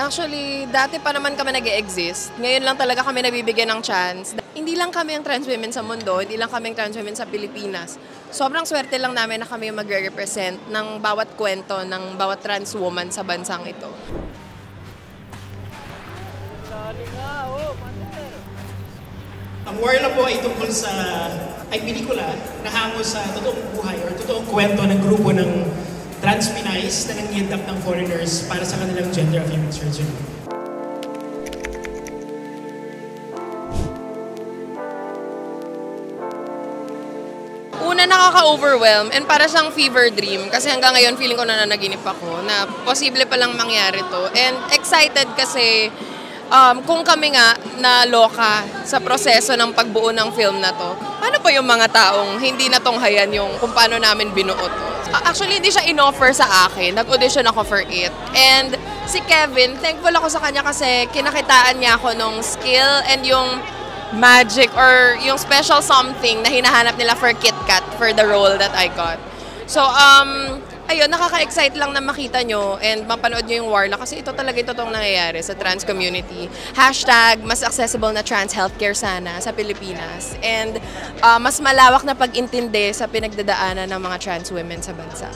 Actually, dati pa naman kami nag-e-exist. Ngayon lang talaga kami nabibigyan ng chance. Hindi lang kami ang trans women sa mundo, hindi lang kami ang trans women sa Pilipinas. Sobrang swerte lang namin na kami yung magre-represent ng bawat kwento ng bawat trans woman sa bansang ito. Ang Warla po ay tungkol sa pelikula na hango sa totoong buhay or totoong kwento ng grupo ng trans Pinays na nangyindap ng foreigners para sa kanilang gender affirming surgery. Una, nakaka-overwhelm and para siyang fever dream kasi hanggang ngayon feeling ko na nanaginip ako na posible palang mangyari to. And excited kasi kung kami nga naloka sa proseso ng pagbuo ng film na to, paano pa yung mga taong hindi natunghayan yung kung paano namin binuo to? Actually, hindi siya in-offer sa akin. Nag-audition ako for it. And si Kevin, thankful ako sa kanya kasi kinakitaan niya ako nung skill and yung magic or yung special something na hinahanap nila for KitKat for the role that I got. So, ayun, nakaka-excite lang na makita nyo and mapanood nyo yung Warla kasi ito talaga yung totoong nangyayari sa trans community. Hashtag, mas accessible na trans healthcare sana sa Pilipinas. And mas malawak na pag-intindi sa pinagdadaanan ng mga trans women sa bansa.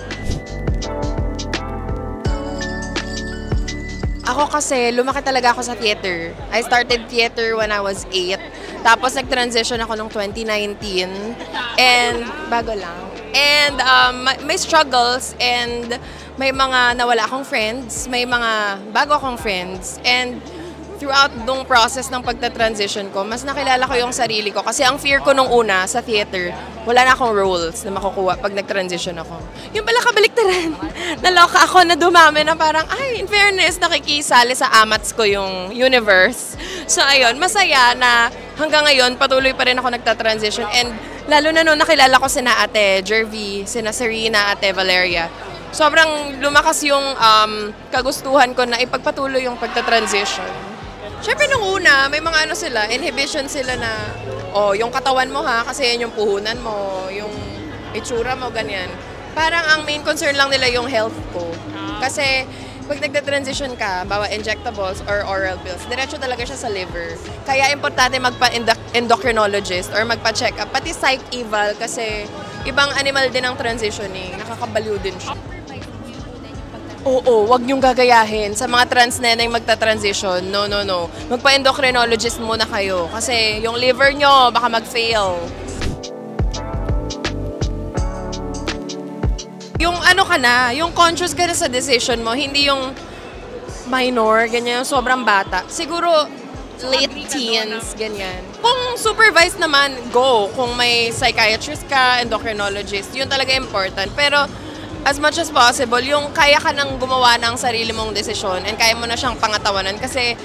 Ako kasi, lumaki talaga ako sa theater. I started theater when I was 8. Tapos nag-transition ako noong 2019. And bago lang. And may struggles and may mga nawala akong friends, may mga bago akong friends. And throughout dong process ng pagta-transition ko, mas nakilala ko yung sarili ko. Kasi ang fear ko nung una sa theater, wala na akong roles na makukuha pag nag-transition ako. Yung pala kabaliktaran, naloka ako na dumami na parang, ay, in fairness, nakikisali sa amats ko yung universe. So ayun, masaya na hanggang ngayon, patuloy pa rin ako nagta-transition. And lalo na nung nakilala ko sina Ate Jervy, sina Serena, Ate Valeria. Sobrang lumakas yung kagustuhan ko na ipagpatuloy yung pagta-transition. Siyempre nung una, may mga ano sila, inhibition sila na, yung katawan mo ha, kasi yan yung puhunan mo, yung itsura mo, ganyan. Parang ang main concern lang nila yung health ko. Kasi pag nagda-transition ka, bawa injectables or oral pills, diretso talaga siya sa liver. Kaya importante magpa-endocrinologist or magpa-check up, pati psych eval kasi ibang animal din ang transitioning, nakakabaliw din siya. Oo, wag niyong gagayahin sa mga trans na yung magta-transition. No. Magpa-endocrinologist muna kayo kasi yung liver nyo baka mag-fail. Yung ano ka na, yung conscious ka na sa decision mo, hindi yung minor, ganyan, sobrang bata. Siguro late teens, ganyan. Kung supervised naman, go. Kung may psychiatrist ka, endocrinologist, yun talaga important. Pero as much as possible, yung kaya ka nang gumawa ng sarili mong desisyon and kaya mo na siyang pangatawanan kasi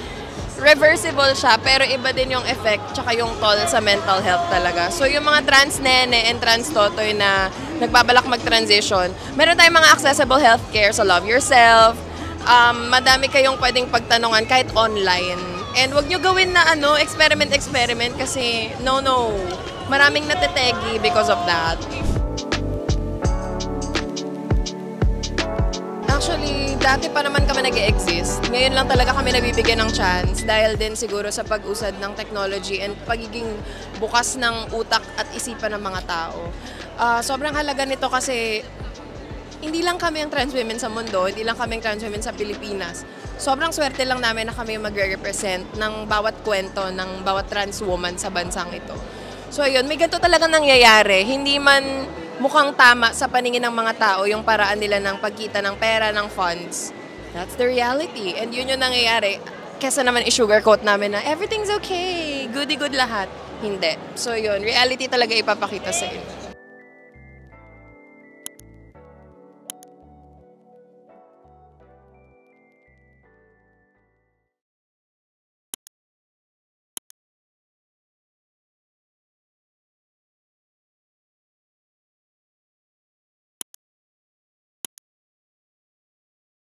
reversible siya pero iba din yung effect tsaka yung toll sa mental health talaga. So yung mga trans nene and trans totoy na nagbabalak mag-transition, meron tayong mga accessible healthcare, so love yourself. Madami kayong pwedeng pagtanungan kahit online. And wag nyo gawin na experiment kasi no. Maraming natetegi because of that. Actually, dati pa naman kami nag-e-exist. Ngayon lang talaga kami nabibigyan ng chance dahil din siguro sa pag-usad ng technology and pagiging bukas ng utak at isipan ng mga tao. Sobrang halaga nito kasi hindi lang kami ang trans women sa mundo, hindi lang kami ang trans women sa Pilipinas. Sobrang swerte lang namin na kami yung magre-represent ng bawat kwento ng bawat trans woman sa bansang ito. So ayun, may ganito talagang nangyayari. Hindi man mukhang tama sa paningin ng mga tao yung paraan nila ng pagkita ng pera, ng funds. That's the reality. And yun yung nangyayari. Kesa naman i-sugarcoat namin na everything's okay, goody-good lahat. Hindi. So yun, reality talaga ipapakita sa inyo.